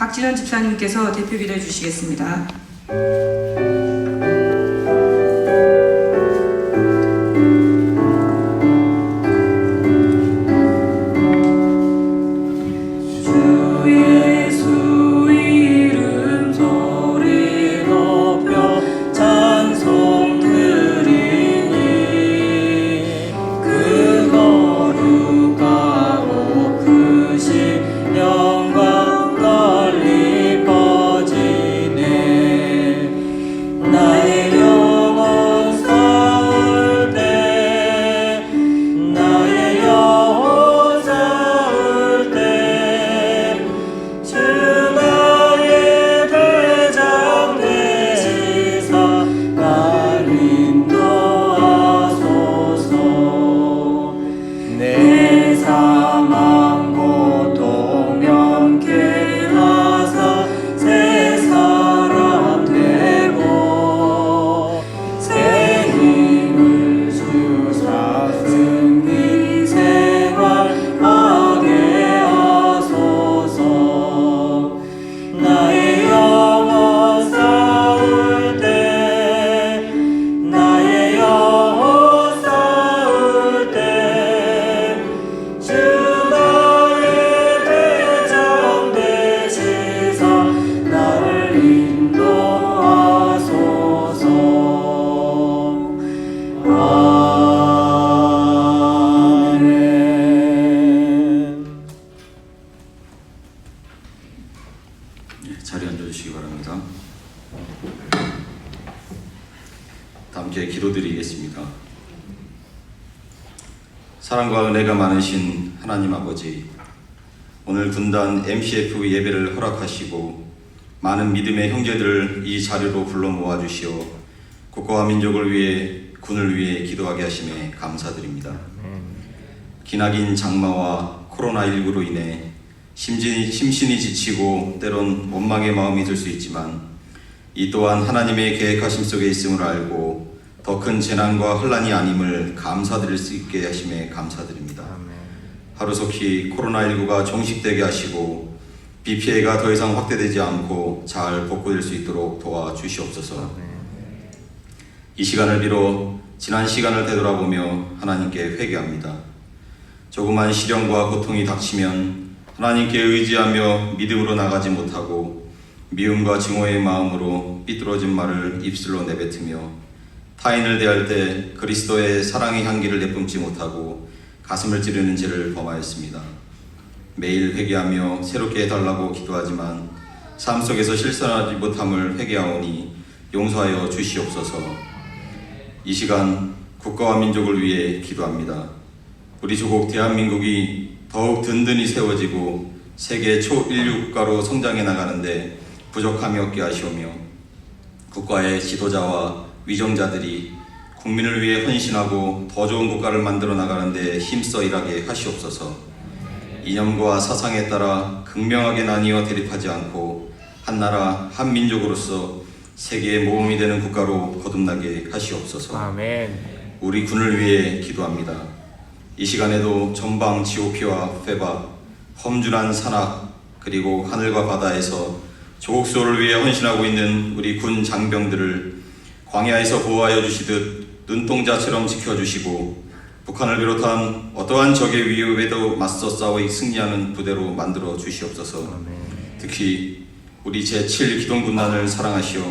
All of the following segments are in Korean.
박진원 집사님께서 대표 기도해 주시겠습니다. 자리에 앉아주시기 바랍니다. 다 함께 기도드리겠습니다. 사랑과 은혜가 많으신 하나님 아버지, 오늘 군단 MCF 예배를 허락하시고 많은 믿음의 형제들을 이 자리로 불러 모아주시어 국가와 민족을 위해 군을 위해 기도하게 하심에 감사드립니다. 기나긴 장마와 코로나19로 인해 심신이 지치고 때론 원망의 마음이 들 수 있지만 이 또한 하나님의 계획하심 속에 있음을 알고 더 큰 재난과 혼란이 아님을 감사드릴 수 있게 하심에 감사드립니다. 하루속히 코로나19가 종식되게 하시고 비 피해가 더 이상 확대되지 않고 잘 복구될 수 있도록 도와주시옵소서. 이 시간을 빌어 지난 시간을 되돌아보며 하나님께 회개합니다. 조그만 시련과 고통이 닥치면 하나님께 의지하며 믿음으로 나가지 못하고 미움과 증오의 마음으로 삐뚤어진 말을 입술로 내뱉으며 타인을 대할 때 그리스도의 사랑의 향기를 내뿜지 못하고 가슴을 찌르는 죄를 범하였습니다. 매일 회개하며 새롭게 해달라고 기도하지만 삶 속에서 실천하지 못함을 회개하오니 용서하여 주시옵소서. 이 시간 국가와 민족을 위해 기도합니다. 우리 조국 대한민국이 더욱 든든히 세워지고 세계 초인류 국가로 성장해 나가는데 부족함이 없게 하시오며 국가의 지도자와 위정자들이 국민을 위해 헌신하고 더 좋은 국가를 만들어 나가는데 힘써 일하게 하시옵소서. 이념과 사상에 따라 극명하게 나뉘어 대립하지 않고 한 나라 한 민족으로서 세계의 모범이 되는 국가로 거듭나게 하시옵소서. 아멘. 우리 군을 위해 기도합니다. 이 시간에도 전방 GOP와 페바, 험준한 산악 그리고 하늘과 바다에서 조국 수호를 위해 헌신하고 있는 우리 군 장병들을 광야에서 보호하여 주시듯 눈동자처럼 지켜주시고 북한을 비롯한 어떠한 적의 위협에도 맞서 싸워 승리하는 부대로 만들어 주시옵소서. 특히 우리 제7기동군단을 사랑하시어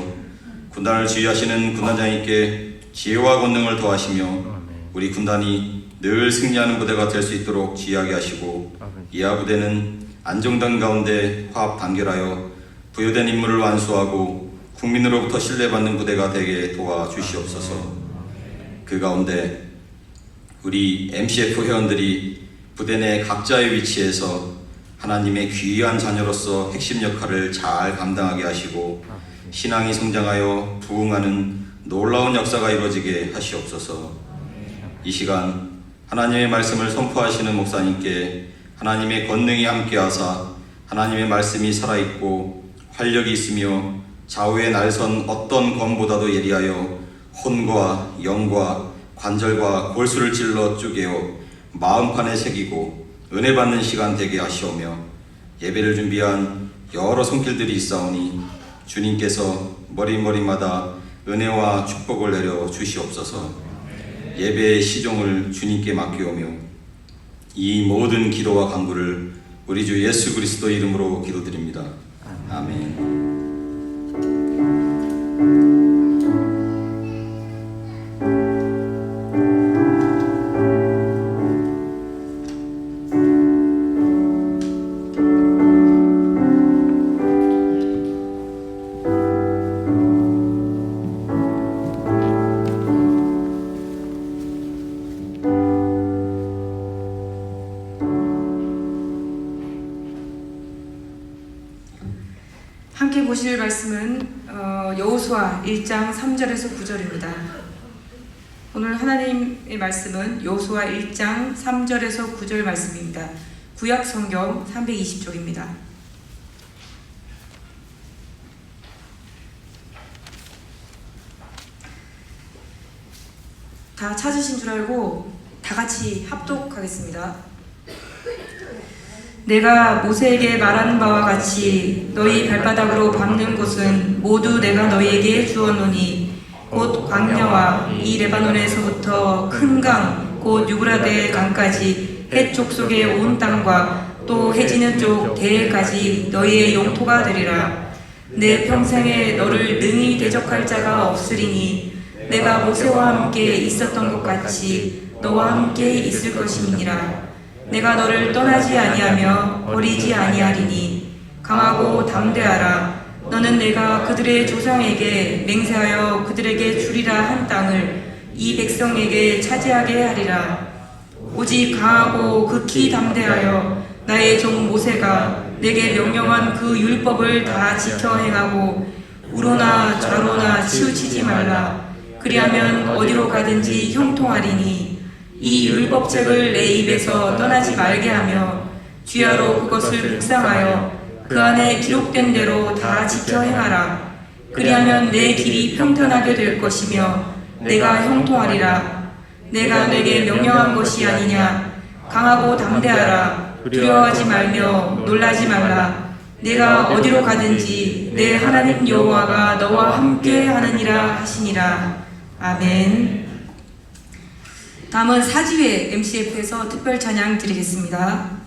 군단을 지휘하시는 군단장님께 지혜와 권능을 더하시며 우리 군단이 늘 승리하는 부대가 될 수 있도록 지휘하게 하시고 이하 부대는 안정된 가운데 화합 단결하여 부여된 임무를 완수하고 국민으로부터 신뢰받는 부대가 되게 도와주시옵소서. 그 가운데 우리 MCF 회원들이 부대 내 각자의 위치에서 하나님의 귀한 자녀로서 핵심 역할을 잘 감당하게 하시고 신앙이 성장하여 부흥하는 놀라운 역사가 이루어지게 하시옵소서. 이 시간 하나님의 말씀을 선포하시는 목사님께 하나님의 권능이 함께하사 하나님의 말씀이 살아있고 활력이 있으며 좌우에 날선 어떤 검보다도 예리하여 혼과 영과 관절과 골수를 찔러 쪼개어 마음판에 새기고 은혜 받는 시간 되게 하시오며 예배를 준비한 여러 손길들이 있사오니 주님께서 머리머리마다 은혜와 축복을 내려 주시옵소서. 예배의 시종을 주님께 맡기오며 이 모든 기도와 간구를 우리 주 예수 그리스도 이름으로 기도드립니다. 아멘. 함께 보실 말씀은 여호수아 1장 3절에서 9절입니다. 오늘 하나님의 말씀은 여호수아 1장 3절에서 9절 말씀입니다. 구약 성경 320쪽입니다. 다 찾으신 줄 알고 다 같이 합독하겠습니다. 내가 모세에게 말하는 바와 같이 너희 발바닥으로 밟는 곳은 모두 내가 너희에게 주었노니 곧 광야와 이 레바논에서부터 큰 강 곧 유브라데 강까지 해쪽 속의 온 땅과 또 해지는 쪽 대해까지 너희의 영토가 되리라. 내 평생에 너를 능히 대적할 자가 없으리니 내가 모세와 함께 있었던 것 같이 너와 함께 있을 것임이니라. 내가 너를 떠나지 아니하며 버리지 아니하리니 강하고 담대하라. 너는 내가 그들의 조상에게 맹세하여 그들에게 주리라 한 땅을 이 백성에게 차지하게 하리라. 오직 강하고 극히 담대하여 나의 종 모세가 내게 명령한 그 율법을 다 지켜 행하고 우로나 좌로나 치우치지 말라. 그리하면 어디로 가든지 형통하리니 이 율법책을 내 입에서 떠나지 말게 하며 주야로 그것을 묵상하여 그 안에 기록된 대로 다 지켜 행하라. 그리하면 내 길이 평탄하게 될 것이며 내가 형통하리라. 내가 내게 명령한 것이 아니냐. 강하고 담대하라. 두려워하지 말며 놀라지 말라. 내가 어디로 가든지 내 하나님 여호와가 너와 함께 하느니라 하시니라. 아멘. 다음은 사지회 MCF에서 특별 찬양 드리겠습니다.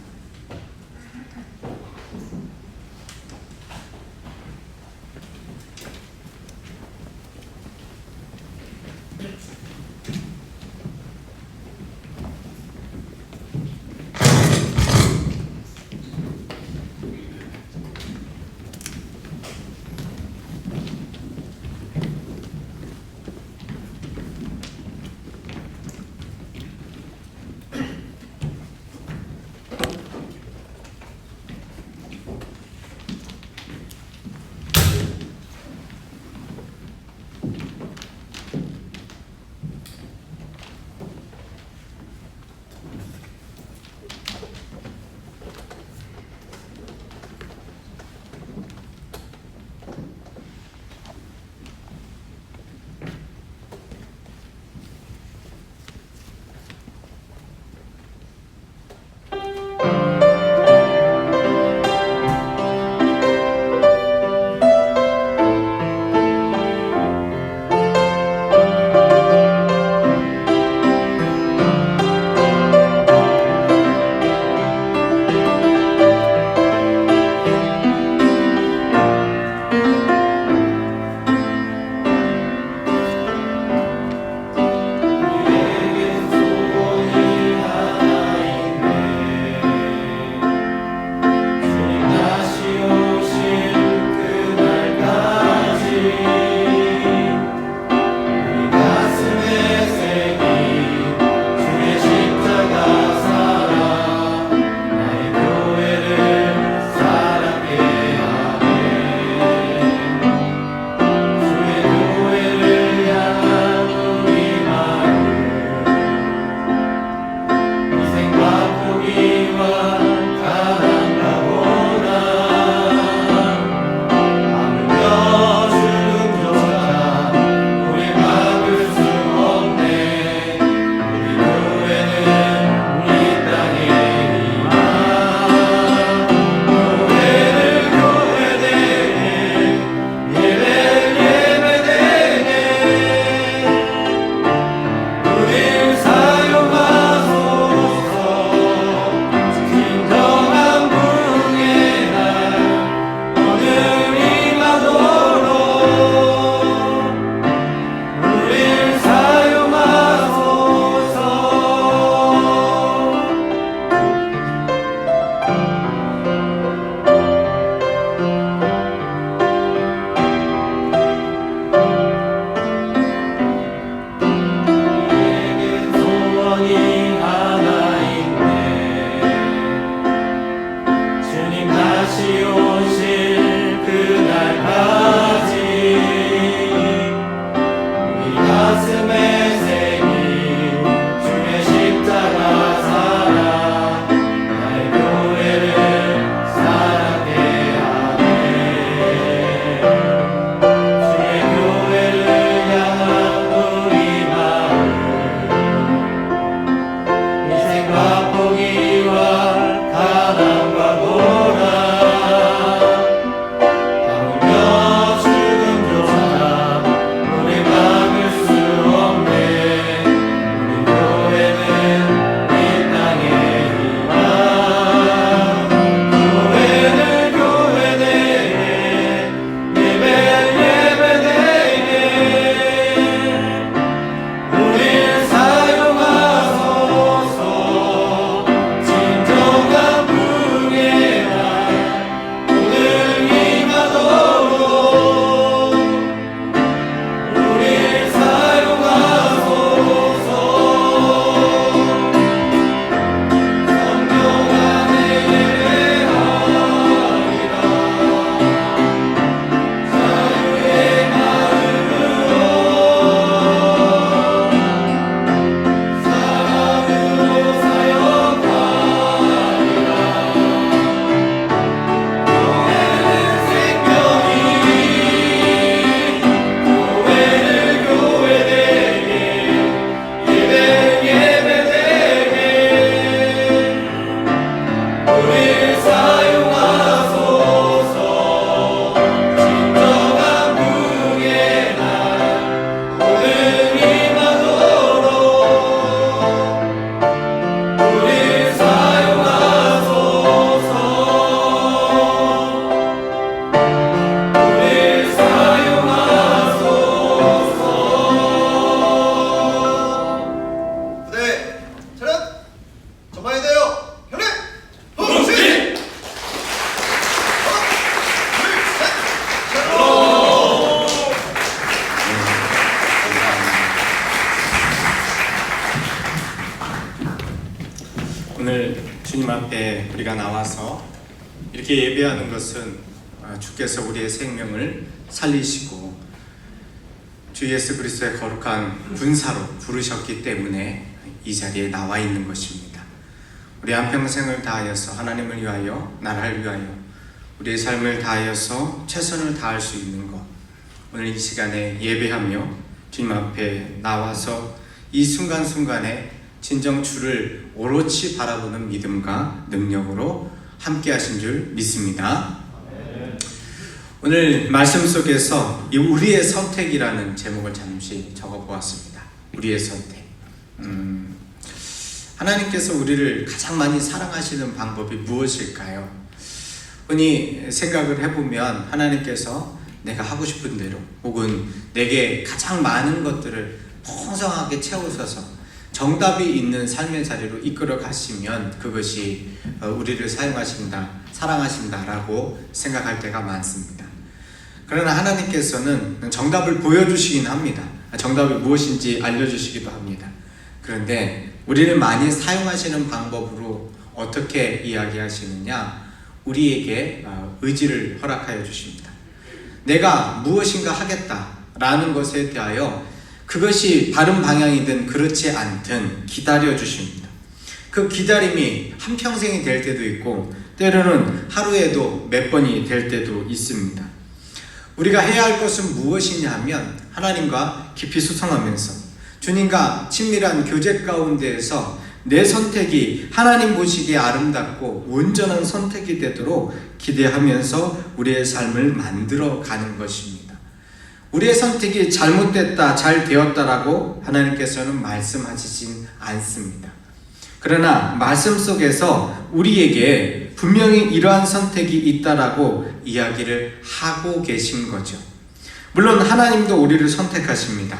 앞에 우리가 나와서 이렇게 예배하는 것은 주께서 우리의 생명을 살리시고 주 예수 그리스도의 거룩한 군사로 부르셨기 때문에 이 자리에 나와 있는 것입니다. 우리 한평생을 다하여서 하나님을 위하여, 나라를 위하여 우리의 삶을 다하여서 최선을 다할 수 있는 것, 오늘 이 시간에 예배하며 주님 앞에 나와서 이 순간순간에 진정 주를 오롯이 바라보는 믿음과 능력으로 함께 하신 줄 믿습니다. 오늘 말씀 속에서 이 우리의 선택이라는 제목을 잠시 적어보았습니다. 우리의 선택. 하나님께서 우리를 가장 많이 사랑하시는 방법이 무엇일까요? 흔히 생각을 해보면 하나님께서 내가 하고 싶은 대로 혹은 내게 가장 많은 것들을 풍성하게 채우셔서 정답이 있는 삶의 자리로 이끌어 가시면 그것이 우리를 사용하신다, 사랑하신다라고 생각할 때가 많습니다. 그러나 하나님께서는 정답을 보여주시긴 합니다. 정답이 무엇인지 알려주시기도 합니다. 그런데 우리를 많이 사용하시는 방법으로 어떻게 이야기하시느냐? 우리에게 의지를 허락하여 주십니다. 내가 무엇인가 하겠다라는 것에 대하여 그것이 바른 방향이든 그렇지 않든 기다려 주십니다. 그 기다림이 한평생이 될 때도 있고 때로는 하루에도 몇 번이 될 때도 있습니다. 우리가 해야 할 것은 무엇이냐 하면 하나님과 깊이 소통하면서 주님과 친밀한 교제 가운데에서 내 선택이 하나님 보시기에 아름답고 온전한 선택이 되도록 기대하면서 우리의 삶을 만들어 가는 것입니다. 우리의 선택이 잘못됐다, 잘 되었다라고 하나님께서는 말씀하시진 않습니다. 그러나 말씀 속에서 우리에게 분명히 이러한 선택이 있다라고 이야기를 하고 계신 거죠. 물론 하나님도 우리를 선택하십니다.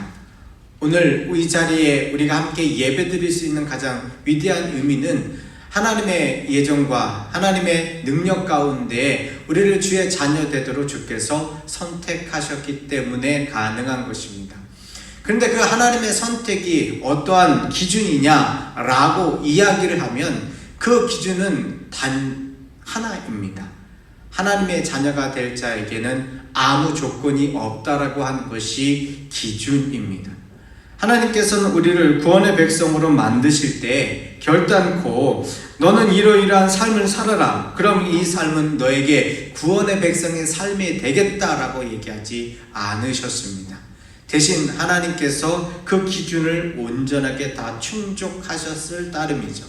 오늘 이 자리에 우리가 함께 예배드릴 수 있는 가장 위대한 의미는 하나님의 예정과 하나님의 능력 가운데 우리를 주의 자녀 되도록 주께서 선택하셨기 때문에 가능한 것입니다. 그런데 그 하나님의 선택이 어떠한 기준이냐라고 이야기를 하면 그 기준은 단 하나입니다. 하나님의 자녀가 될 자에게는 아무 조건이 없다라고 하는 것이 기준입니다. 하나님께서는 우리를 구원의 백성으로 만드실 때 결단코 너는 이러이러한 삶을 살아라, 그럼 이 삶은 너에게 구원의 백성의 삶이 되겠다라고 얘기하지 않으셨습니다. 대신 하나님께서 그 기준을 온전하게 다 충족하셨을 따름이죠.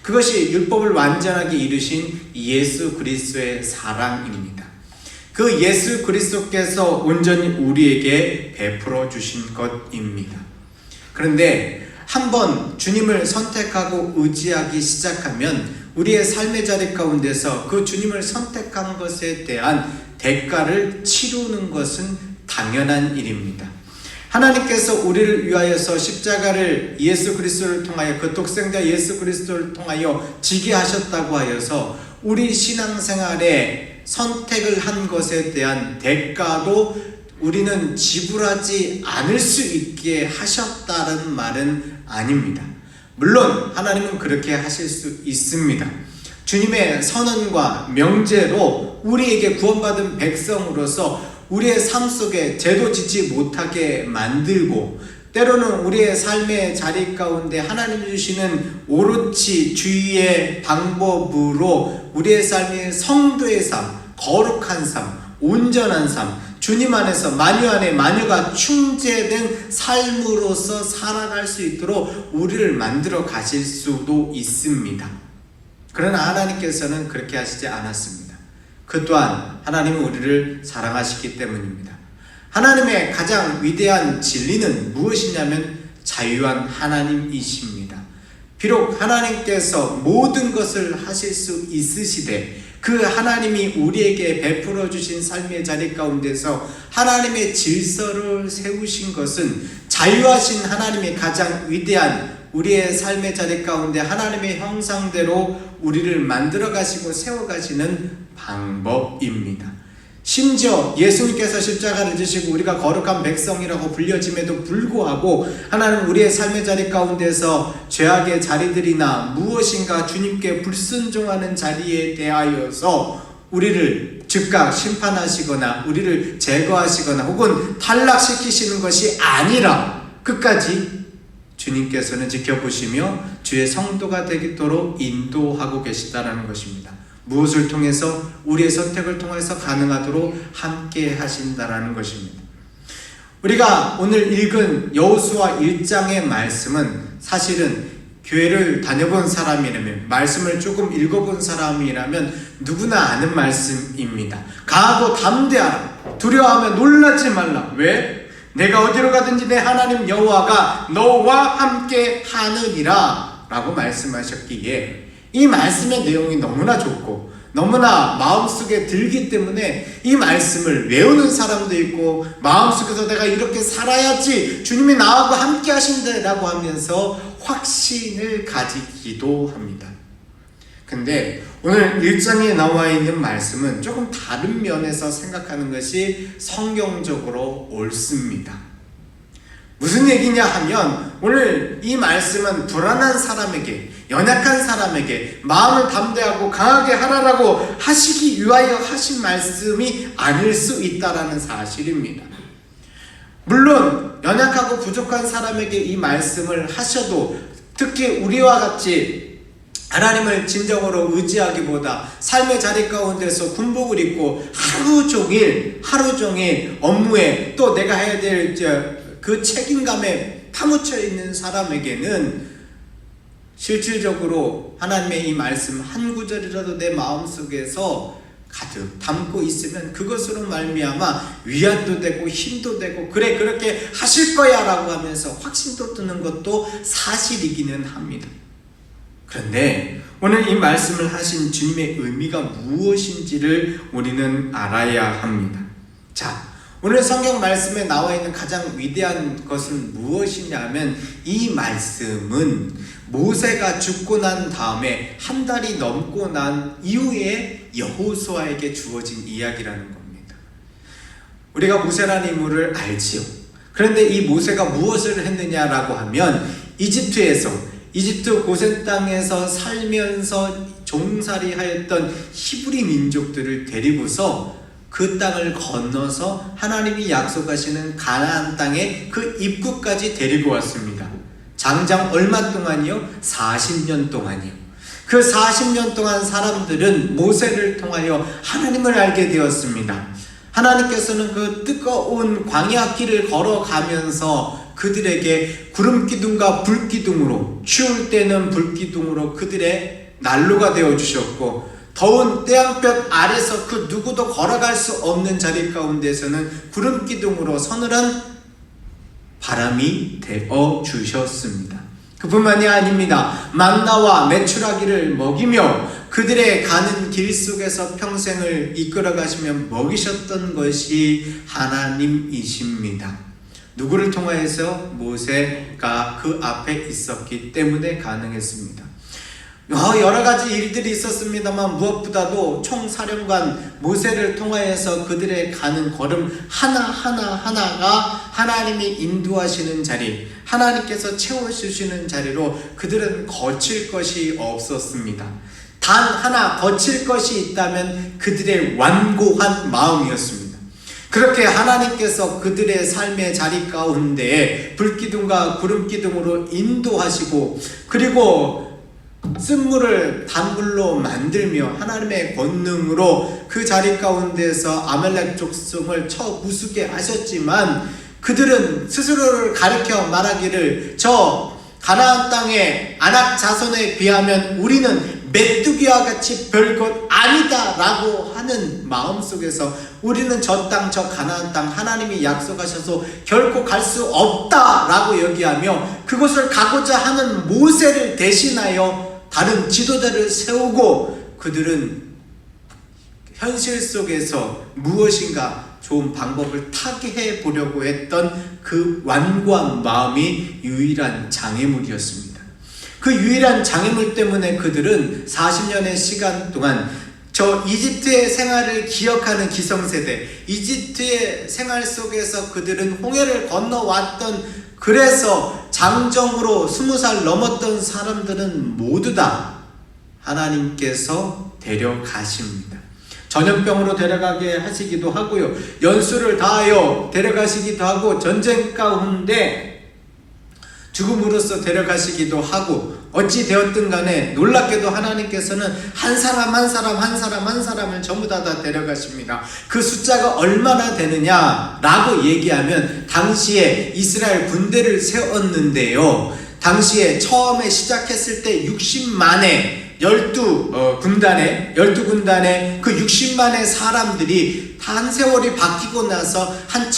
그것이 율법을 완전하게 이루신 예수 그리스도의 사랑입니다. 그 예수 그리스도께서 온전히 우리에게 베풀어 주신 것입니다. 그런데 한번 주님을 선택하고 의지하기 시작하면 우리의 삶의 자리 가운데서 그 주님을 선택한 것에 대한 대가를 치르는 것은 당연한 일입니다. 하나님께서 우리를 위하여서 십자가를 예수 그리스도를 통하여 그 독생자 예수 그리스도를 통하여 지게 하셨다고 하여서 우리 신앙생활에 선택을 한 것에 대한 대가도 우리는 지불하지 않을 수 있게 하셨다는 말은 아닙니다. 물론 하나님은 그렇게 하실 수 있습니다. 주님의 선언과 명제로 우리에게 구원받은 백성으로서 우리의 삶 속에 죄도 짓지 못하게 만들고 때로는 우리의 삶의 자리 가운데 하나님 주시는 오롯이 주의의 방법으로 우리의 삶의 성도의 삶, 거룩한 삶, 온전한 삶, 주님 안에서 만유 안에 만유가 충재된 삶으로서 살아갈 수 있도록 우리를 만들어 가실 수도 있습니다. 그러나 하나님께서는 그렇게 하시지 않았습니다. 그 또한 하나님은 우리를 사랑하시기 때문입니다. 하나님의 가장 위대한 진리는 무엇이냐면 자유한 하나님이십니다. 비록 하나님께서 모든 것을 하실 수 있으시되 그 하나님이 우리에게 베풀어 주신 삶의 자리 가운데서 하나님의 질서를 세우신 것은 자유하신 하나님이 가장 위대한 우리의 삶의 자리 가운데 하나님의 형상대로 우리를 만들어 가시고 세워 가시는 방법입니다. 심지어 예수님께서 십자가를 지시고 우리가 거룩한 백성이라고 불려짐에도 불구하고 하나님 우리의 삶의 자리 가운데서 죄악의 자리들이나 무엇인가 주님께 불순종하는 자리에 대하여서 우리를 즉각 심판하시거나 우리를 제거하시거나 혹은 탈락시키시는 것이 아니라 끝까지 주님께서는 지켜보시며 주의 성도가 되도록 인도하고 계시다라는 것입니다. 무엇을 통해서? 우리의 선택을 통해서 가능하도록 함께 하신다라는 것입니다. 우리가 오늘 읽은 여호수아 1장의 말씀은 사실은 교회를 다녀본 사람이라면, 말씀을 조금 읽어본 사람이라면 누구나 아는 말씀입니다. 강하고 담대하라. 두려워하며 놀라지 말라. 왜? 내가 어디로 가든지 내 하나님 여호와가 너와 함께 하느니라 라고 말씀하셨기에 이 말씀의 내용이 너무나 좋고 너무나 마음속에 들기 때문에 이 말씀을 외우는 사람도 있고 마음속에서 내가 이렇게 살아야지 주님이 나하고 함께 하신다라고 하면서 확신을 가지기도 합니다. 근데 오늘 1장에 나와 있는 말씀은 조금 다른 면에서 생각하는 것이 성경적으로 옳습니다. 무슨 얘기냐 하면 오늘 이 말씀은 불안한 사람에게, 연약한 사람에게 마음을 담대하고 강하게 하라라고 하시기 위하여 하신 말씀이 아닐 수 있다라는 사실입니다. 물론 연약하고 부족한 사람에게 이 말씀을 하셔도 특히 우리와 같이 하나님을 진정으로 의지하기보다 삶의 자리 가운데서 군복을 입고 하루 종일 업무에 또 내가 해야 될 그 책임감에 파묻혀 있는 사람에게는 실질적으로 하나님의 이 말씀 한 구절이라도 내 마음속에서 가득 담고 있으면 그것으로 말미암아 위안도 되고 힘도 되고 그래 그렇게 하실 거야 라고 하면서 확신도 드는 것도 사실이기는 합니다. 그런데 오늘 이 말씀을 하신 주님의 의미가 무엇인지를 우리는 알아야 합니다. 자, 오늘 성경 말씀에 나와 있는 가장 위대한 것은 무엇이냐면 이 말씀은 모세가 죽고 난 다음에 한 달이 넘고 난 이후에 여호수아에게 주어진 이야기라는 겁니다. 우리가 모세라는 인물을 알지요. 그런데 이 모세가 무엇을 했느냐라고 하면 이집트 고센 땅에서 살면서 종살이 하였던 히브리 민족들을 데리고서 그 땅을 건너서 하나님이 약속하시는 가나안 땅의 그 입구까지 데리고 왔습니다. 장장 얼마 동안이요? 40년 동안이요. 그 40년 동안 사람들은 모세를 통하여 하나님을 알게 되었습니다. 하나님께서는 그 뜨거운 광야 길을 걸어가면서 그들에게 구름 기둥과 불 기둥으로, 추울 때는 불 기둥으로 그들의 난로가 되어 주셨고, 더운 태양볕 아래서 그 누구도 걸어갈 수 없는 자리 가운데서는 구름 기둥으로 서늘한 바람이 되어 주셨습니다. 그뿐만이 아닙니다. 만나와 메추라기를 먹이며 그들의 가는 길 속에서 평생을 이끌어 가시며 먹이셨던 것이 하나님이십니다. 누구를 통하여서? 모세가 그 앞에 있었기 때문에 가능했습니다. 여러 가지 일들이 있었습니다만 무엇보다도 총사령관 모세를 통하여서 그들의 가는 걸음 하나하나가 하나님이 인도하시는 자리, 하나님께서 채워주시는 자리로 그들은 거칠 것이 없었습니다. 단 하나 거칠 것이 있다면 그들의 완고한 마음이었습니다. 그렇게 하나님께서 그들의 삶의 자리 가운데에 불기둥과 구름기둥으로 인도하시고, 그리고 쓴물을 단물로 만들며 하나님의 권능으로 그 자리 가운데서 아말렉 족속을 쳐 부수게 하셨지만, 그들은 스스로를 가리켜 말하기를 저 가나안 땅의 아낙 자손에 비하면 우리는 메뚜기와 같이 별것 아니다 라고 하는 마음속에서 우리는 저 땅, 저 가나안 땅 하나님이 약속하셔서 결코 갈 수 없다 라고 여기하며 그것을 가고자 하는 모세를 대신하여 다른 지도자를 세우고, 그들은 현실 속에서 무엇인가 좋은 방법을 타개해 보려고 했던 그 완고한 마음이 유일한 장애물이었습니다. 그 유일한 장애물 때문에 그들은 40년의 시간 동안 저 이집트의 생활을 기억하는 기성세대, 이집트의 생활 속에서 그들은 홍해를 건너왔던, 그래서 장정으로 20살 넘었던 사람들은 모두 다 하나님께서 데려가십니다. 전염병으로 데려가게 하시기도 하고요, 연수를 다하여 데려가시기도 하고, 전쟁 가운데 죽음으로써 데려가시기도 하고, 어찌 되었든 간에 놀랍게도 하나님께서는 한 사람 한 사람을 전부 다 데려가십니다. 그 숫자가 얼마나 되느냐라고 얘기하면, 당시에 이스라엘 군대를 세웠는데요, 당시에 처음에 시작했을 때 60만의 12군단의 그 60만의 사람들이 한 세월이 바뀌고 나서 한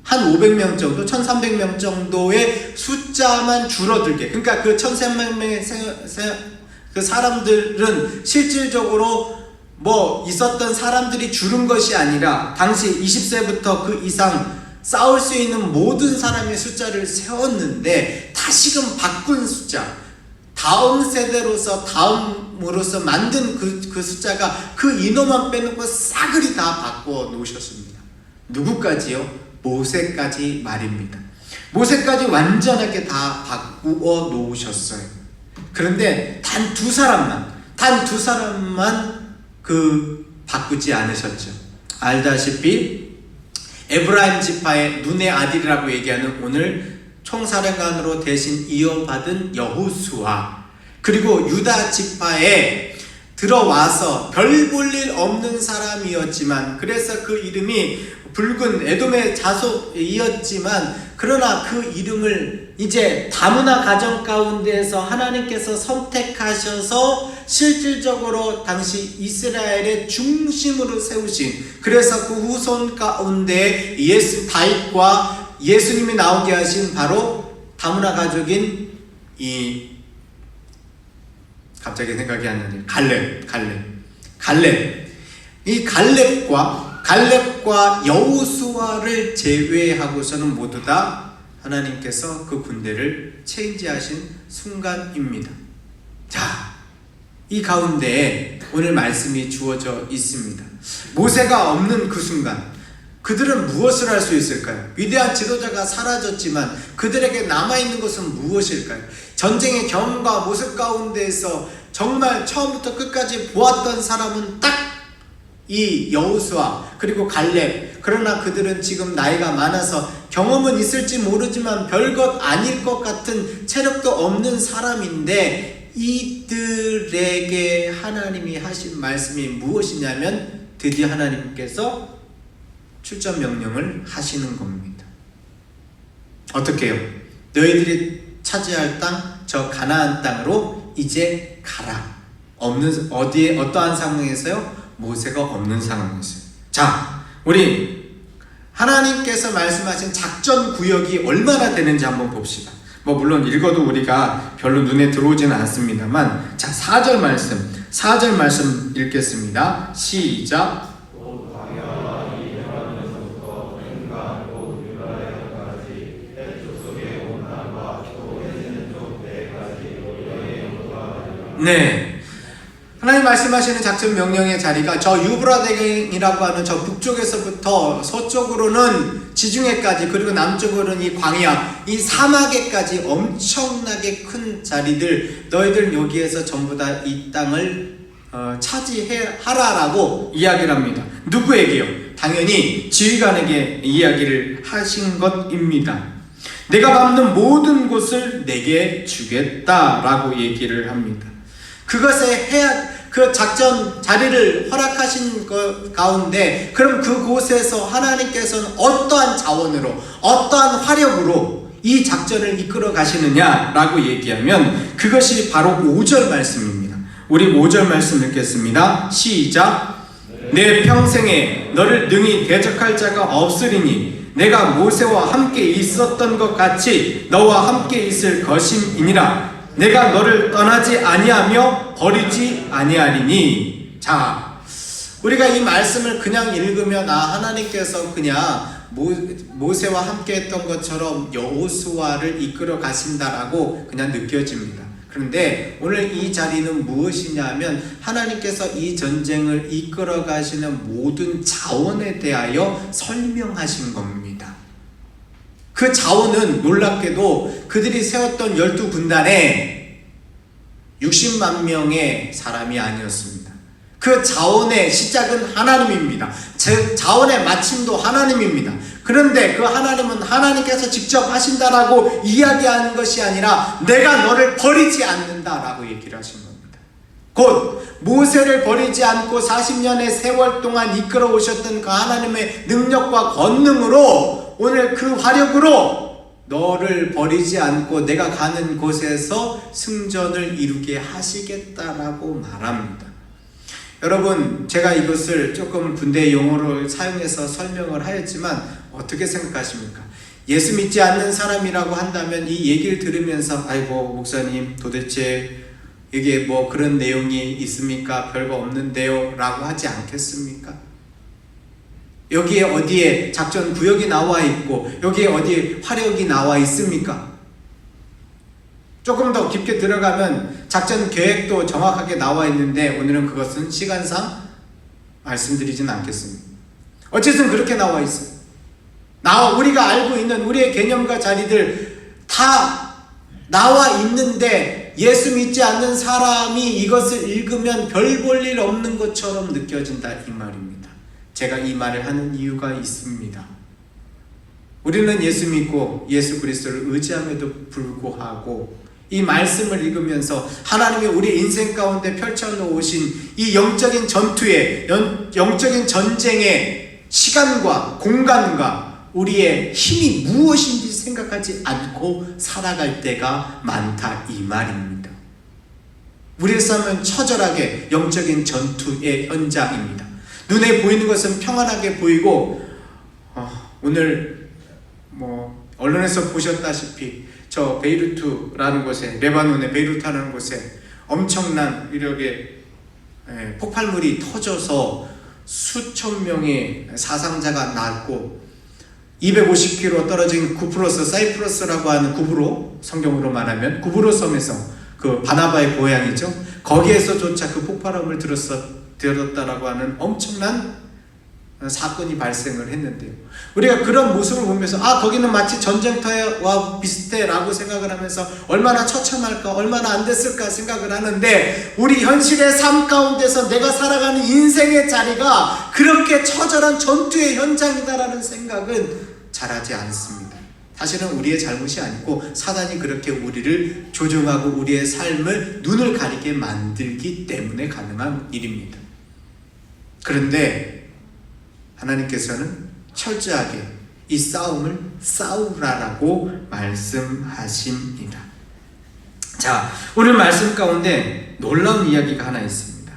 500명 정도, 1300명 정도의 숫자만 줄어들게, 그러니까 그 1300명의 그 사람들은 실질적으로 뭐 있었던 사람들이 줄은 것이 아니라, 당시 20세부터 그 이상 싸울 수 있는 모든 사람의 숫자를 세웠는데, 다시금 바꾼 숫자, 다음 세대로서 다음으로서 만든 그 숫자가 그 인원만 빼놓고 싸그리 다 바꿔 놓으셨습니다. 누구까지요? 모세까지 말입니다. 모세까지 완전하게 다 바꾸어 놓으셨어요. 그런데 단 두 사람만 바꾸지 않으셨죠. 알다시피 에브라임 지파의 눈의 아들이라고 얘기하는, 오늘 총사령관으로 대신 이어받은 여호수아, 그리고 유다 지파에 들어와서 별 볼 일 없는 사람이었지만, 그래서 그 이름이 붉은 에돔의 자손이었지만, 그러나 그 이름을 이제 다문화 가정 가운데에서 하나님께서 선택하셔서 실질적으로 당시 이스라엘의 중심으로 세우신, 그래서 그 후손 가운데 다윗과 예수님이 나오게 하신 바로 다문화 가족인 갑자기 생각이 안 나네요. 갈렙. 이 갈렙과 여호수아를 제외하고서는 모두 다 하나님께서 그 군대를 체인지하신 순간입니다. 자, 이 가운데 오늘 말씀이 주어져 있습니다. 모세가 없는 그 순간, 그들은 무엇을 할 수 있을까요? 위대한 지도자가 사라졌지만 그들에게 남아있는 것은 무엇일까요? 전쟁의 경험과 모습 가운데에서 정말 처음부터 끝까지 보았던 사람은 딱 이 여호수아 그리고 갈렙. 그러나 그들은 지금 나이가 많아서 경험은 있을지 모르지만 별것 아닐 것 같은 체력도 없는 사람인데, 이들에게 하나님이 하신 말씀이 무엇이냐면, 드디어 하나님께서 출전 명령을 하시는 겁니다. 어떻게 해요? 너희들이 차지할 땅, 저 가나안 땅으로 이제 가라. 어떠한 상황에서요? 모세가 없는 상황이었어요. 자, 우리 하나님께서 말씀하신 작전 구역이 얼마나 되는지 한번 봅시다. 물론 읽어도 우리가 별로 눈에 들어오지는 않습니다만, 자, 4절 말씀 읽겠습니다. 시작. 네, 하나님 말씀하시는 작전 명령의 자리가 저 유브라데강이라고 하는 저 북쪽에서부터 서쪽으로는 지중해까지, 그리고 남쪽으로는 이 광야, 이 사막에까지 엄청나게 큰 자리들, 너희들 여기에서 전부 다 이 땅을 차지하라라고 이야기를 합니다. 누구에게요? 당연히 지휘관에게 이야기를 하신 것입니다. 내가 밟는 모든 곳을 내게 주겠다라고 얘기를 합니다. 그 작전 자리를 허락하신 것 가운데, 그럼 그곳에서 하나님께서는 어떠한 자원으로, 어떠한 화력으로 이 작전을 이끌어 가시느냐라고 얘기하면, 그것이 바로 5절 말씀입니다. 우리 5절 말씀 읽겠습니다. 시작. 내 평생에 너를 능히 대적할 자가 없으리니 내가 모세와 함께 있었던 것 같이 너와 함께 있을 것임이니라. 내가 너를 떠나지 아니하며 버리지 아니하리니. 자, 우리가 이 말씀을 그냥 읽으면 하나님께서 그냥 모세와 함께 했던 것처럼 여호수아를 이끌어 가신다라고 그냥 느껴집니다. 그런데 오늘 이 자리는 무엇이냐면 하나님께서 이 전쟁을 이끌어 가시는 모든 자원에 대하여 설명하신 겁니다. 그 자원은 놀랍게도 그들이 세웠던 12군단에 60만 명의 사람이 아니었습니다. 그 자원의 시작은 하나님입니다. 자원의 마침도 하나님입니다. 그런데 그 하나님은 하나님께서 직접 하신다라고 이야기하는 것이 아니라 내가 너를 버리지 않는다라고 얘기를 하신 겁니다. 곧 모세를 버리지 않고 40년의 세월 동안 이끌어 오셨던 그 하나님의 능력과 권능으로 오늘 그 화력으로 너를 버리지 않고 내가 가는 곳에서 승전을 이루게 하시겠다라고 말합니다. 여러분, 제가 이것을 조금 군대 용어를 사용해서 설명을 하였지만 어떻게 생각하십니까? 예수 믿지 않는 사람이라고 한다면 이 얘기를 들으면서 아이고 목사님 도대체 이게 뭐 그런 내용이 있습니까? 별거 없는데요 라고 하지 않겠습니까? 여기에 어디에 작전 구역이 나와 있고 여기에 어디에 화력이 나와 있습니까? 조금 더 깊게 들어가면 작전 계획도 정확하게 나와 있는데 오늘은 그것은 시간상 말씀드리진 않겠습니다. 어쨌든 그렇게 나와 있어요. 우리가 알고 있는 우리의 개념과 자리들 다 나와 있는데 예수 믿지 않는 사람이 이것을 읽으면 별 볼 일 없는 것처럼 느껴진다 이 말입니다. 제가 이 말을 하는 이유가 있습니다. 우리는 예수 믿고 예수 그리스도를 의지함에도 불구하고 이 말씀을 읽으면서 하나님이 우리 인생 가운데 펼쳐놓으신 이 영적인 전투의 영적인 전쟁의 시간과 공간과 우리의 힘이 무엇인지 생각하지 않고 살아갈 때가 많다 이 말입니다. 우리의 삶은 처절하게 영적인 전투의 현장입니다. 눈에 보이는 것은 평안하게 보이고 오늘 언론에서 보셨다시피 저 베이루트라는 곳에 레바논의 베이루트라는 곳에 엄청난 이렇게 폭발물이 터져서 수천 명의 사상자가 났고 250km 떨어진 구프로스 사이프러스라고 하는 구브로 성경으로 말하면 구브로 섬에서 그 바나바의 고향이죠. 거기에서조차 그 폭발음을 들었다라고 하는 엄청난 사건이 발생을 했는데요. 우리가 그런 모습을 보면서 거기는 마치 전쟁터와 비슷해 라고 생각을 하면서 얼마나 처참할까 얼마나 안 됐을까 생각을 하는데 우리 현실의 삶 가운데서 내가 살아가는 인생의 자리가 그렇게 처절한 전투의 현장이다라는 생각은 잘하지 않습니다. 사실은 우리의 잘못이 아니고 사단이 그렇게 우리를 조종하고 우리의 삶을 눈을 가리게 만들기 때문에 가능한 일입니다. 그런데 하나님께서는 철저하게 이 싸움을 싸우라라고 말씀하십니다. 자, 오늘 말씀 가운데 놀라운 이야기가 하나 있습니다.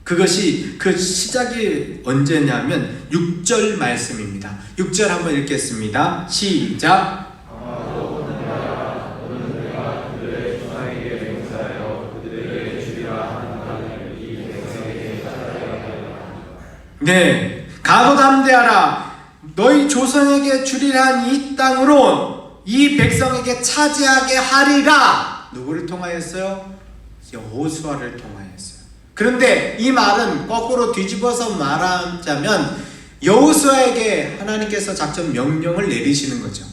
그것이 그 시작이 언제냐면 6절 말씀입니다. 6절 한번 읽겠습니다. 시작. 네, 가로담대하라. 너희 조상에게 주리라 한 이 땅으로 이 백성에게 차지하게 하리라. 누구를 통하였어요? 여호수아를 통하였어요. 그런데 이 말은 거꾸로 뒤집어서 말하자면 여호수아에게 하나님께서 작전 명령을 내리시는 거죠.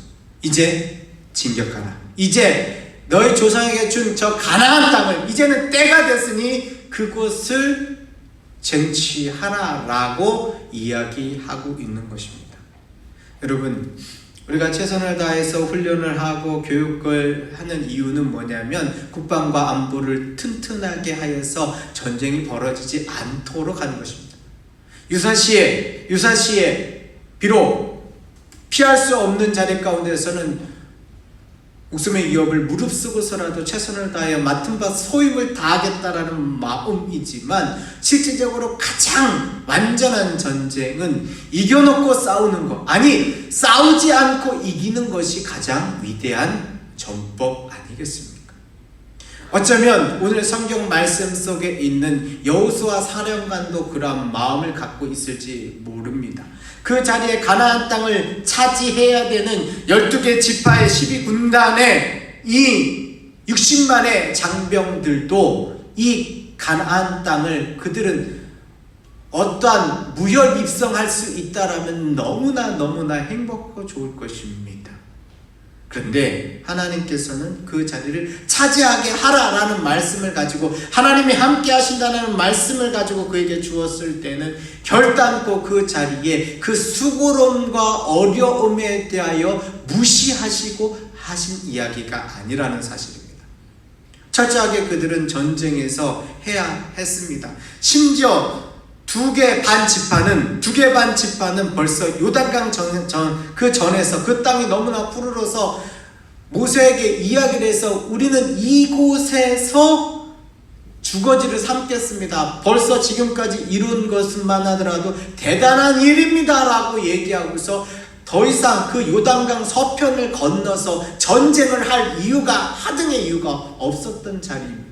이제 진격하라. 이제 너희 조상에게 준 저 가나안 땅을 이제는 때가 됐으니 그곳을 쟁취하라라고 이야기하고 있는 것입니다. 여러분, 우리가 최선을 다해서 훈련을 하고 교육을 하는 이유는 뭐냐면 국방과 안보를 튼튼하게 하여서 전쟁이 벌어지지 않도록 하는 것입니다. 유사시에 비록 피할 수 없는 자리 가운데서는 목숨의 위협을 무릅쓰고서라도 최선을 다하여 맡은 바 소임을 다하겠다라는 마음이지만 실질적으로 가장 완전한 전쟁은 이겨놓고 싸우는 것, 아니 싸우지 않고 이기는 것이 가장 위대한 전법 아니겠습니까? 어쩌면 오늘 성경 말씀 속에 있는 여호수아 사령관도 그러한 마음을 갖고 있을지 모릅니다. 그 자리에 가나안 땅을 차지해야 되는 12개 지파의 12군단에 이 60만의 장병들도 이 가나안 땅을 그들은 어떠한 무혈 입성할 수 있다라면 너무나 행복하고 좋을 것입니다. 그런데 하나님께서는 그 자리를 차지하게 하라라는 말씀을 가지고, 하나님이 함께 하신다는 말씀을 가지고 그에게 주었을 때는 결단코 그 자리에 그 수고로움과 어려움에 대하여 무시하시고 하신 이야기가 아니라는 사실입니다. 철저하게 그들은 전쟁에서 해야 했습니다. 심지어 두 개 반 지파는 벌써 요단강 그 전에서 그 땅이 너무나 푸르러서 모세에게 이야기를 해서 우리는 이곳에서 주거지를 삼겠습니다. 벌써 지금까지 이룬 것만 하더라도 대단한 일입니다 라고 얘기하고서 더 이상 그 요단강 서편을 건너서 전쟁을 할 이유가, 하등의 이유가 없었던 자리입니다.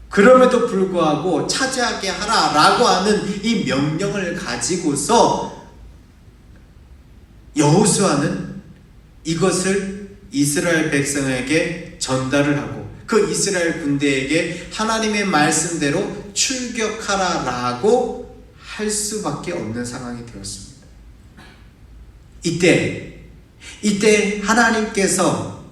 그럼에도 불구하고 차지하게 하라라고 하는 이 명령을 가지고서 여호수아는 이것을 이스라엘 백성에게 전달을 하고 그 이스라엘 군대에게 하나님의 말씀대로 출격하라라고 할 수밖에 없는 상황이 되었습니다. 이때 하나님께서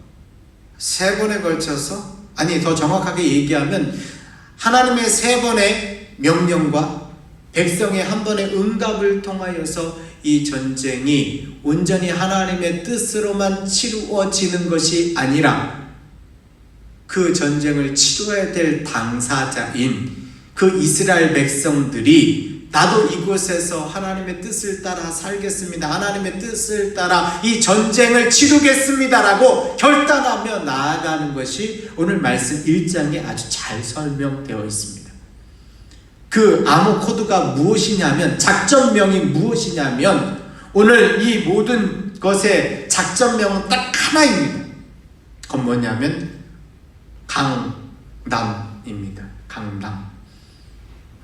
세 번에 걸쳐서, 아니 더 정확하게 얘기하면 하나님의 세 번의 명령과 백성의 한 번의 응답을 통하여서 이 전쟁이 온전히 하나님의 뜻으로만 치루어지는 것이 아니라 그 전쟁을 치러야 될 당사자인 그 이스라엘 백성들이 나도 이곳에서 하나님의 뜻을 따라 살겠습니다, 하나님의 뜻을 따라 이 전쟁을 치르겠습니다 라고 결단하며 나아가는 것이 오늘 말씀 1장에 아주 잘 설명되어 있습니다. 그 암호 코드가 무엇이냐면, 작전명이 무엇이냐면, 오늘 이 모든 것의 작전명은 딱 하나입니다. 그건 뭐냐면 강남입니다. 강남.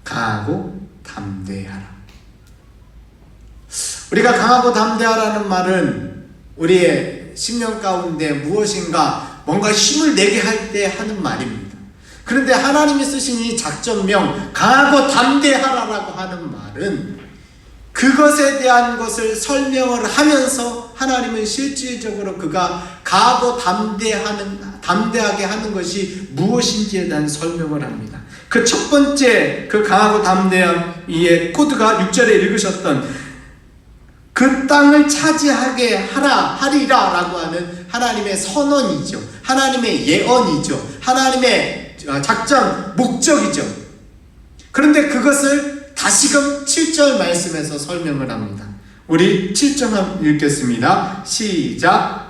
강하고 담대하라. 우리가 강하고 담대하라는 말은 우리의 심령 가운데 무엇인가 뭔가 힘을 내게 할 때 하는 말입니다. 그런데 하나님이 쓰신 이 작전명 강하고 담대하라라고 하는 말은 그것에 대한 것을 설명을 하면서 하나님은 실질적으로 그가 강하고 담대하게 하는 것이 무엇인지에 대한 설명을 합니다. 그 첫 번째 그 강하고 담대함의 코드가 6절에 읽으셨던 그 땅을 차지하게 하리라 라고 하는 하나님의 선언이죠. 하나님의 예언이죠. 하나님의 작전 목적이죠. 그런데 그것을 다시금 7절 말씀에서 설명을 합니다. 우리 7절 한번 읽겠습니다. 시작.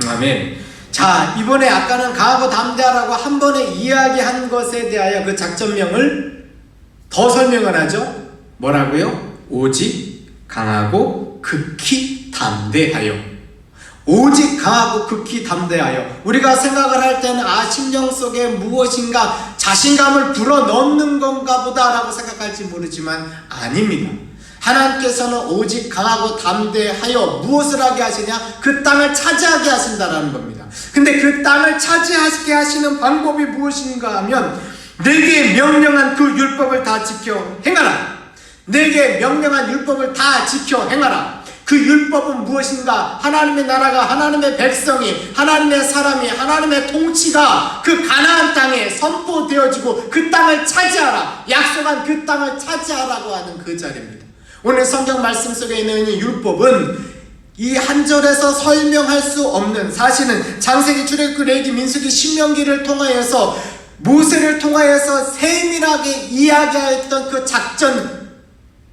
아멘. 자, 이번에 아까는 강하고 담대하라고 한 번에 이야기한 것에 대하여 그 작전명을 더 설명을 하죠. 뭐라고요? 오직 강하고 극히 담대하여. 오직 강하고 극히 담대하여. 우리가 생각을 할 때는 심령 속에 무엇인가 자신감을 불어넣는 건가 보다라고 생각할지 모르지만 아닙니다. 하나님께서는 오직 강하고 담대하여 무엇을 하게 하시냐? 그 땅을 차지하게 하신다라는 겁니다. 근데 그 땅을 차지하게 하시는 방법이 무엇인가 하면 내게 명령한 그 율법을 다 지켜 행하라. 내게 명령한 율법을 다 지켜 행하라. 그 율법은 무엇인가? 하나님의 나라가, 하나님의 백성이, 하나님의 사람이, 하나님의 통치가 그 가나안 땅에 선포되어지고 그 땅을 차지하라. 약속한 그 땅을 차지하라고 하는 그 자리입니다. 오늘 성경 말씀 속에 있는 이 율법은 이 한 절에서 설명할 수 없는, 사실은 창세기, 출애굽기, 레위기, 민수기, 신명기를 통하여서 모세를 통하여서 세밀하게 이야기하였던 그 작전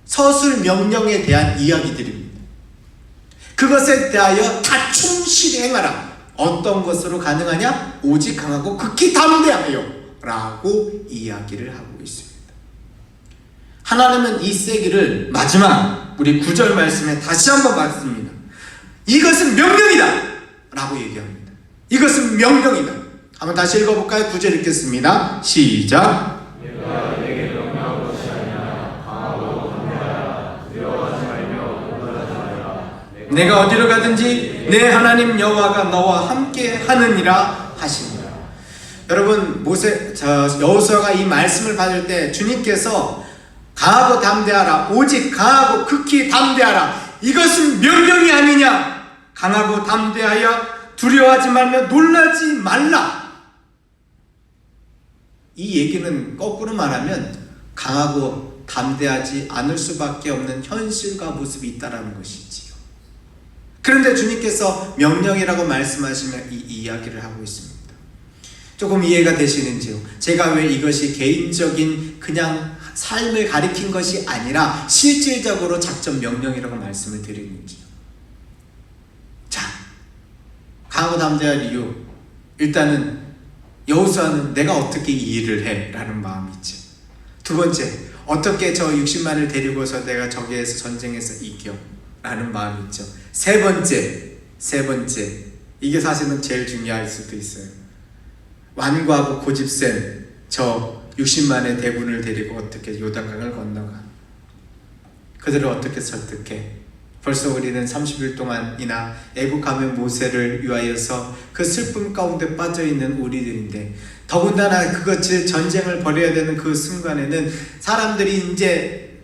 서술 명령에 대한 이야기들입니다. 그것에 대하여 다 충실히 행하라. 어떤 것으로 가능하냐? 오직 강하고 극히 담대하여 라고 이야기를 하고 있습니다. 하나님은 이 세기를 마지막 우리 9절 말씀에 다시 한번 봤습니다. 이것은 명령이다 라고 얘기합니다. 이것은 명령이다. 한번 다시 읽어볼까요? 9절 읽겠습니다. 시작. 내가 어디로 가든지 내 하나님 여호와가 너와 함께 하느니라 하시니라. 여러분, 여호수아가 이 말씀을 받을 때 주님께서 강하고 담대하라, 오직 강하고 극히 담대하라, 이것은 명령이 아니냐, 강하고 담대하여 두려워하지 말며 놀라지 말라. 이 얘기는 거꾸로 말하면 강하고 담대하지 않을 수밖에 없는 현실과 모습이 있다라는 것이지요. 그런데 주님께서 명령이라고 말씀하시며 이 이야기를 하고 있습니다. 조금 이해가 되시는지요? 제가 왜 이것이 개인적인 그냥 삶을 가리킨 것이 아니라 실질적으로 작전 명령이라고 말씀을 드리는지요? 자, 강하고 담대할 이유, 일단은 여호수아는 내가 어떻게 이 일을 해? 라는 마음이 있죠. 두 번째, 어떻게 저 60만을 데리고서 내가 저기에서 전쟁에서 이겨? 라는 마음이 있죠. 세 번째, 이게 사실은 제일 중요할 수도 있어요. 완고하고 고집센 저 60만의 대군을 데리고 어떻게 요단강을 건너가? 그들을 어떻게 설득해? 벌써 우리는 30일 동안이나 애국하면 모세를 위하여서 그 슬픔 가운데 빠져있는 우리들인데, 더군다나 그것을 전쟁을 벌여야 되는 그 순간에는 사람들이 이제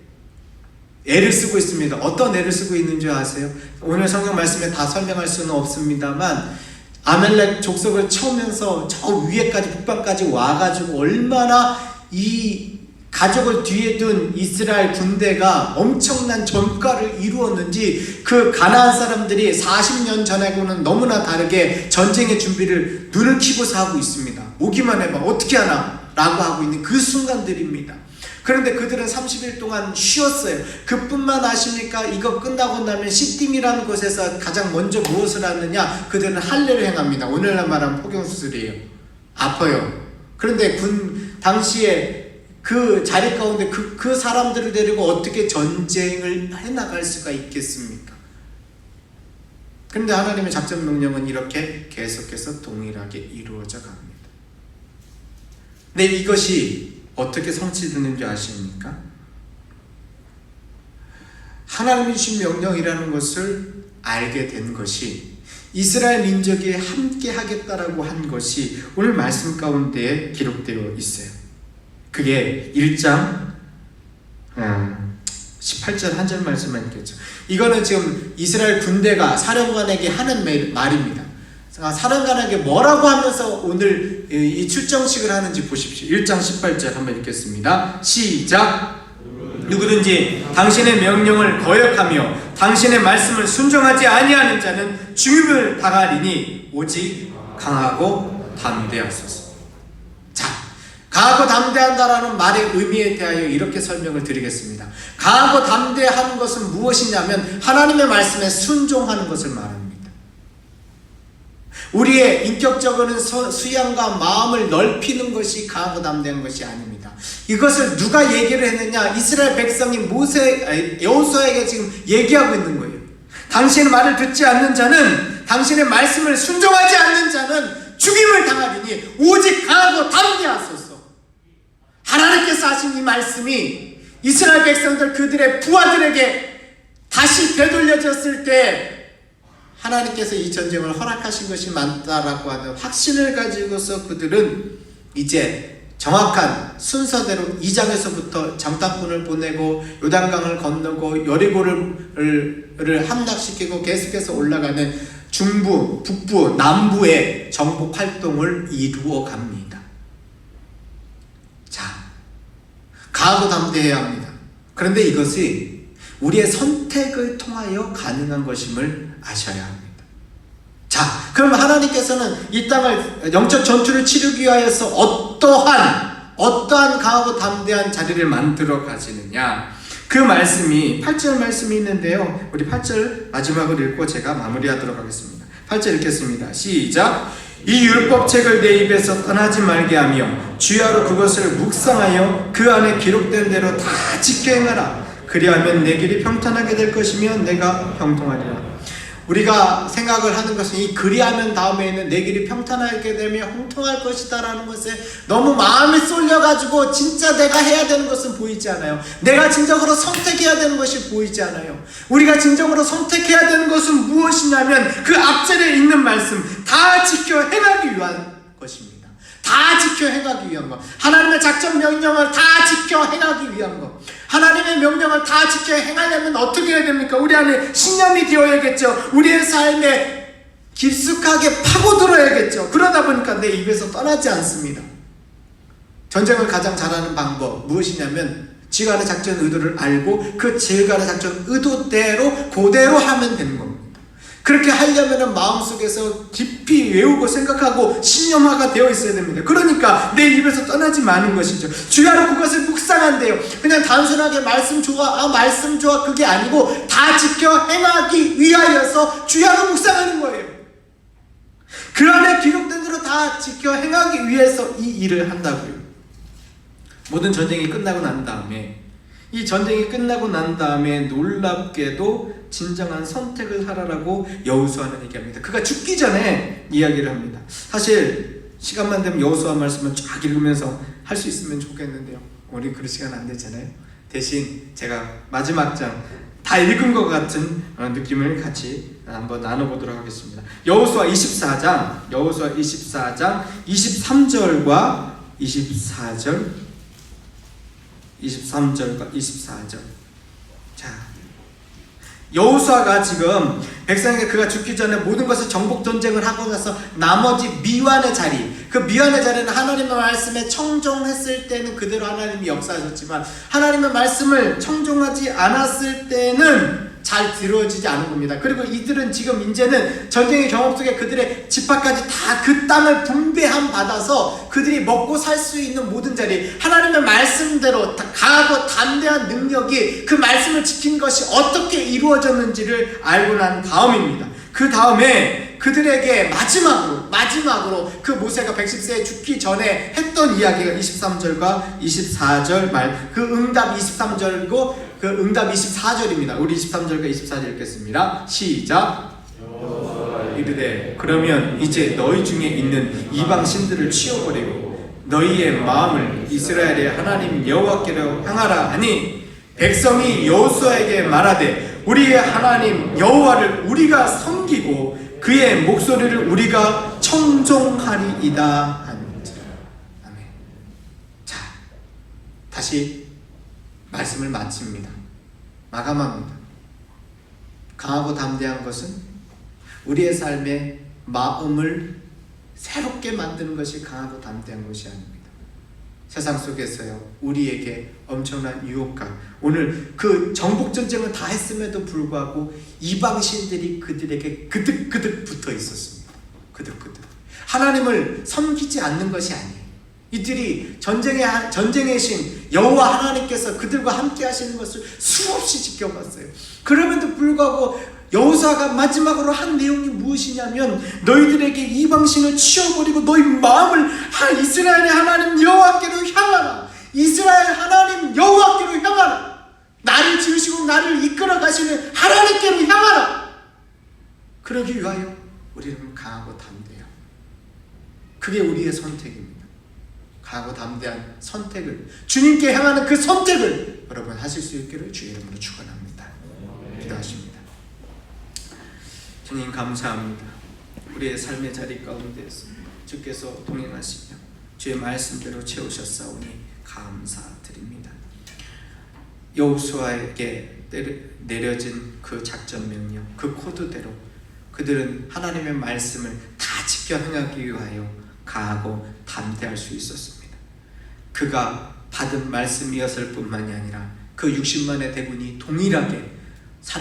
애를 쓰고 있습니다. 어떤 애를 쓰고 있는 줄 아세요? 오늘 성경 말씀에 다 설명할 수는 없습니다만 아멜렉 족속을 쳐오면서 저 위에까지 북방까지 와가지고 얼마나 이 가족을 뒤에 둔 이스라엘 군대가 엄청난 전과를 이루었는지 그 가나안 사람들이 40년 전하고는 너무나 다르게 전쟁의 준비를 눈을 키고서 하고 있습니다. 오기만 해봐, 어떻게 하나? 라고 하고 있는 그 순간들입니다. 그런데 그들은 30일 동안 쉬었어요. 그뿐만 아십니까? 이거 끝나고 나면 시딤이라는 곳에서 가장 먼저 무엇을 하느냐? 그들은 할례를 행합니다. 오늘날 말하면 포경수술이에요. 아파요. 그런데 당시에 그 자리 가운데 그 사람들을 데리고 어떻게 전쟁을 해나갈 수가 있겠습니까? 그런데 하나님의 작전 명령은 이렇게 계속해서 동일하게 이루어져 갑니다. 근데 이것이 어떻게 성취되는지 아십니까? 하나님이 주신 명령이라는 것을 알게 된 것이, 이스라엘 민족이 함께 하겠다라고 한 것이 오늘 말씀 가운데 기록되어 있어요. 그게 1장 18절 한 절 말씀만 읽겠죠. 이거는 지금 이스라엘 군대가 사령관에게 하는 말입니다. 사령관에게 뭐라고 하면서 오늘 이 출정식을 하는지 보십시오. 1장 18절 한번 읽겠습니다. 시작. 누구든지 당신의 명령을 거역하며 당신의 말씀을 순종하지 아니하는 자는 죽임을 당하리니 오직 강하고 담대하소서. 자, 강하고 담대한다라는 말의 의미에 대하여 이렇게 설명을 드리겠습니다. 강하고 담대한 것은 무엇이냐면 하나님의 말씀에 순종하는 것을 말합니다. 우리의 인격적인 수양과 마음을 넓히는 것이 강하고 담대한 것이 아닙니다. 이것을 누가 얘기를 했느냐? 이스라엘 백성이 여호수아에게 지금 얘기하고 있는 거예요. 당신의 말을 듣지 않는 자는, 당신의 말씀을 순종하지 않는 자는 죽임을 당하리니 오직 강하고 담대하소서. 하나님께서 하신 이 말씀이 이스라엘 백성들, 그들의 부하들에게 다시 되돌려졌을 때 하나님께서 이 전쟁을 허락하신 것이 맞다라고 하는 확신을 가지고서 그들은 이제 정확한 순서대로 2장에서부터 장단꾼을 보내고 요단강을 건너고 여리고를 함락시키고 계속해서 올라가는 중부, 북부, 남부의 정복 활동을 이루어 갑니다. 자, 강하고 담대해야 합니다. 그런데 이것이 우리의 선택을 통하여 가능한 것임을 아셔야 합니다. 자, 그럼 하나님께서는 이 땅을 영적 전투를 치르기 위하여서 어떠한 강하고 담대한 자리를 만들어 가시느냐? 그 말씀이 8절 말씀이 있는데요. 우리 8절 마지막으로 읽고 제가 마무리하도록 하겠습니다. 8절 읽겠습니다. 시작. 이 율법책을 내 입에서 떠나지 말게 하며 주야로 그것을 묵상하여 그 안에 기록된 대로 다 지켜 행하라. 그리하면 내 길이 평탄하게 될 것이며 내가 형통하리라. 우리가 생각을 하는 것은 이 그리하면 다음에는 내 길이 평탄하게 되며 형통할 것이다 라는 것에 너무 마음이 쏠려가지고 진짜 내가 해야 되는 것은 보이지 않아요. 내가 진정으로 선택해야 되는 것이 보이지 않아요. 우리가 진정으로 선택해야 되는 것은 무엇이냐면 그 앞절에 있는 말씀 다 지켜 행하기 위한 것입니다. 다 지켜 행하기 위한 것. 하나님의 작전 명령을 다 지켜 행하기 위한 것. 하나님의 명령을 다 지켜 행하려면 어떻게 해야 됩니까? 우리 안에 신념이 되어야겠죠. 우리의 삶에 깊숙하게 파고들어야겠죠. 그러다 보니까 내 입에서 떠나지 않습니다. 전쟁을 가장 잘하는 방법 무엇이냐면 지가 하는 작전 의도를 알고 그 지가 하는 작전 의도대로 그대로 하면 되는 겁니다. 그렇게 하려면 마음속에서 깊이 외우고 생각하고 신념화가 되어 있어야 됩니다. 그러니까 내 입에서 떠나지 마는 것이죠. 주야로 그것을 묵상한대요. 그냥 단순하게 말씀 좋아, 말씀 좋아 그게 아니고 다 지켜 행하기 위하여서 주야로 묵상하는 거예요. 그 안에 기록된 대로 다 지켜 행하기 위해서 이 일을 한다고요. 모든 전쟁이 끝나고 난 다음에 이 전쟁이 끝나고 난 다음에 놀랍게도 진정한 선택을 하라라고 여호수아는 얘기합니다. 그가 죽기 전에 이야기를 합니다. 사실 시간만 되면 여호수아 말씀을 쫙 읽으면서 할 수 있으면 좋겠는데요. 우리 그럴 시간 안 되잖아요. 대신 제가 마지막 장 다 읽은 것 같은 느낌을 같이 한번 나눠보도록 하겠습니다. 여호수아 24장 23절과 24절 23절과 24절. 자, 여호수아가 지금 백성에게 그가 죽기 전에 모든 것을 정복 전쟁을 하고 나서 나머지 미완의 자리, 그 미완의 자리는 하나님의 말씀에 청종했을 때는 그대로 하나님이 역사하셨지만 하나님의 말씀을 청종하지 않았을 때는 잘 들어지지 않은 겁니다. 그리고 이들은 지금 이제는 전쟁의 경험 속에 그들의 지파까지 다 그 땅을 분배함 받아서 그들이 먹고 살 수 있는 모든 자리, 하나님의 말씀대로 강하고 담대한 능력이 그 말씀을 지킨 것이 어떻게 이루어졌는지를 알고 난 다음입니다. 그 다음에 그들에게 마지막으로 그 모세가 110세에 죽기 전에 했던 이야기가 23절과 24절 말, 그 응답 23절이고 그 응답 24절입니다. 우리 23절과 24절 읽겠습니다. 시작. 이르되 그러면 이제 너희 중에 있는 이방 신들을 치워버리고 너희의 마음을 이스라엘의 하나님 여호와께로 향하라 하니 백성이 여호수아에게 말하되 우리의 하나님 여호와를 우리가 섬기고 그의 목소리를 우리가 청종하리이다 하는지라. 아멘. 자, 다시 말씀을 마칩니다. 마감합니다. 강하고 담대한 것은 우리의 삶의 마음을 새롭게 만드는 것이 강하고 담대한 것이 아닙니다. 세상 속에서요, 우리에게 엄청난 유혹과 오늘 그 정복전쟁을 다 했음에도 불구하고 이방신들이 그들에게 그득그득 붙어 있었습니다. 그득그득. 하나님을 섬기지 않는 것이 아니에요. 이들이 전쟁의 신 여호와 하나님께서 그들과 함께 하시는 것을 수없이 지켜봤어요. 그럼에도 불구하고 여호수아가 마지막으로 한 내용이 무엇이냐면 너희들에게 이방신을 치워버리고 너희 마음을 이스라엘의 하나님 여호와께로 향하라. 이스라엘 하나님 여호와께로 향하라. 나를 지으시고 나를 이끌어 가시는 하나님께로 향하라. 그러기 위하여 우리는 강하고 담대해요. 그게 우리의 선택입니다. 강하고 담대한 선택을, 주님께 향하는 그 선택을 여러분 하실 수 있기를 주의 이름으로 축원합니다. 기도하십니다. 주님 감사합니다. 우리의 삶의 자리 가운데서 주께서 동행하시며 주의 말씀대로 채우셨사오니 감사드립니다. 여호수아에게 내려진 그 작전 명령, 그 코드대로 그들은 하나님의 말씀을 다 지켜 행하기 위하여 강하고 담대할 수 있었습니다. 그가 받은 말씀이었을 뿐만이 아니라 그 60만의 대군이 동일하게